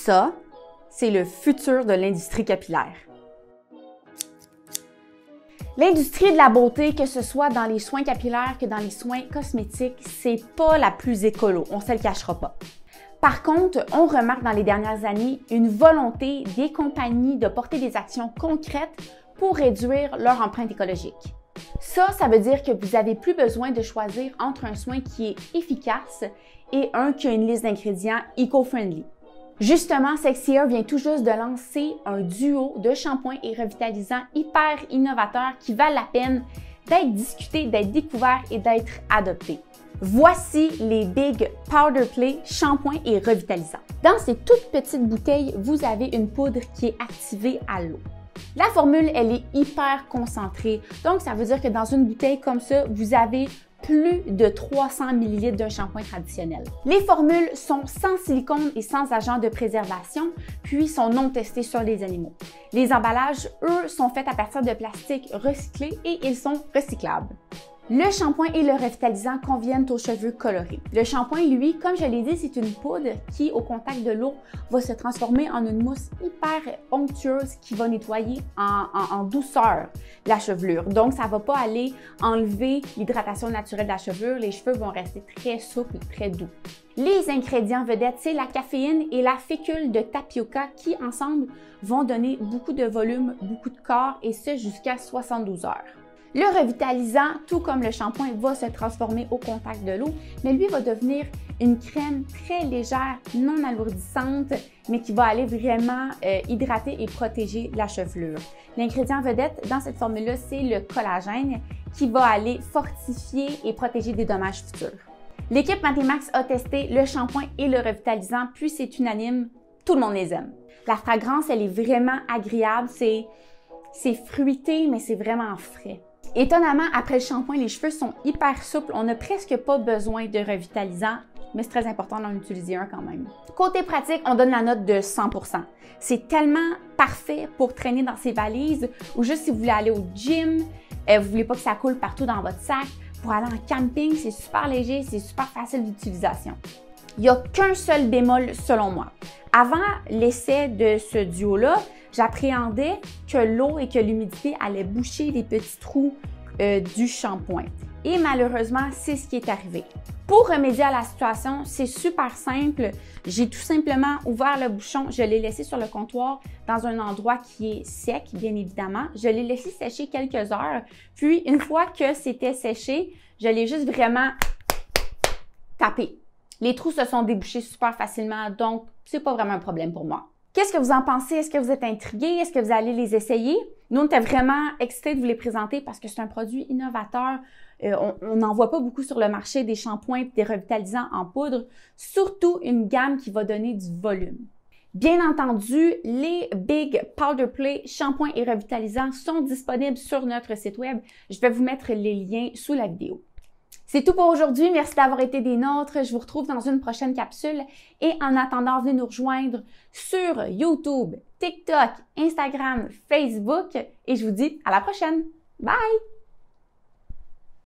Ça, c'est le futur de l'industrie capillaire. L'industrie de la beauté, que ce soit dans les soins capillaires que dans les soins cosmétiques, c'est pas la plus écolo, on se le cachera pas. Par contre, on remarque dans les dernières années une volonté des compagnies de porter des actions concrètes pour réduire leur empreinte écologique. Ça veut dire que vous n'avez plus besoin de choisir entre un soin qui est efficace et un qui a une liste d'ingrédients éco-friendly. Justement, Sexy Hair vient tout juste de lancer un duo de shampoings et revitalisants hyper innovateurs qui valent la peine d'être discutés, d'être découverts et d'être adoptés. Voici les Big Powder Play shampoings et revitalisants. Dans ces toutes petites bouteilles, vous avez une poudre qui est activée à l'eau. La formule, elle est hyper concentrée, donc ça veut dire que dans une bouteille comme ça, vous avez plus de 300 ml d'un shampoing traditionnel. Les formules sont sans silicone et sans agent de préservation, puis sont non testées sur les animaux. Les emballages, eux, sont faits à partir de plastique recyclé et ils sont recyclables. Le shampoing et le revitalisant conviennent aux cheveux colorés. Le shampoing, lui, comme je l'ai dit, c'est une poudre qui, au contact de l'eau, va se transformer en une mousse hyper onctueuse qui va nettoyer en douceur la chevelure. Donc, ça ne va pas aller enlever l'hydratation naturelle de la chevelure. Les cheveux vont rester très souples et très doux. Les ingrédients vedettes, c'est la caféine et la fécule de tapioca qui, ensemble, vont donner beaucoup de volume, beaucoup de corps et ce, jusqu'à 72 heures. Le revitalisant, tout comme le shampoing, va se transformer au contact de l'eau, mais lui va devenir une crème très légère, non alourdissante, mais qui va aller vraiment hydrater et protéger la chevelure. L'ingrédient vedette dans cette formule-là, c'est le collagène qui va aller fortifier et protéger des dommages futurs. L'équipe Mathémax a testé le shampoing et le revitalisant, puis c'est unanime, tout le monde les aime. La fragrance, elle est vraiment agréable, c'est fruité, mais c'est vraiment frais. Étonnamment, après le shampoing, les cheveux sont hyper souples. On n'a presque pas besoin de revitalisant, mais c'est très important d'en utiliser un quand même. Côté pratique, on donne la note de 100%. C'est tellement parfait pour traîner dans ses valises ou juste si vous voulez aller au gym, vous voulez pas que ça coule partout dans votre sac. Pour aller en camping, c'est super léger, c'est super facile d'utilisation. Il n'y a qu'un seul bémol selon moi. Avant l'essai de ce duo-là, j'appréhendais que l'eau et que l'humidité allaient boucher les petits trous du shampoing. Et malheureusement, c'est ce qui est arrivé. Pour remédier à la situation, c'est super simple. J'ai tout simplement ouvert le bouchon, je l'ai laissé sur le comptoir dans un endroit qui est sec, bien évidemment. Je l'ai laissé sécher quelques heures. Puis, une fois que c'était séché, je l'ai juste vraiment tapé. Les trous se sont débouchés super facilement, donc c'est pas vraiment un problème pour moi. Qu'est-ce que vous en pensez? Est-ce que vous êtes intrigués? Est-ce que vous allez les essayer? Nous, on était vraiment excités de vous les présenter parce que c'est un produit innovateur. On n'en voit pas beaucoup sur le marché des shampoings et des revitalisants en poudre, surtout une gamme qui va donner du volume. Bien entendu, les Big Powder Play shampoings et revitalisants sont disponibles sur notre site web. Je vais vous mettre les liens sous la vidéo. C'est tout pour aujourd'hui. Merci d'avoir été des nôtres. Je vous retrouve dans une prochaine capsule. Et en attendant, venez nous rejoindre sur YouTube, TikTok, Instagram, Facebook. Et je vous dis à la prochaine. Bye!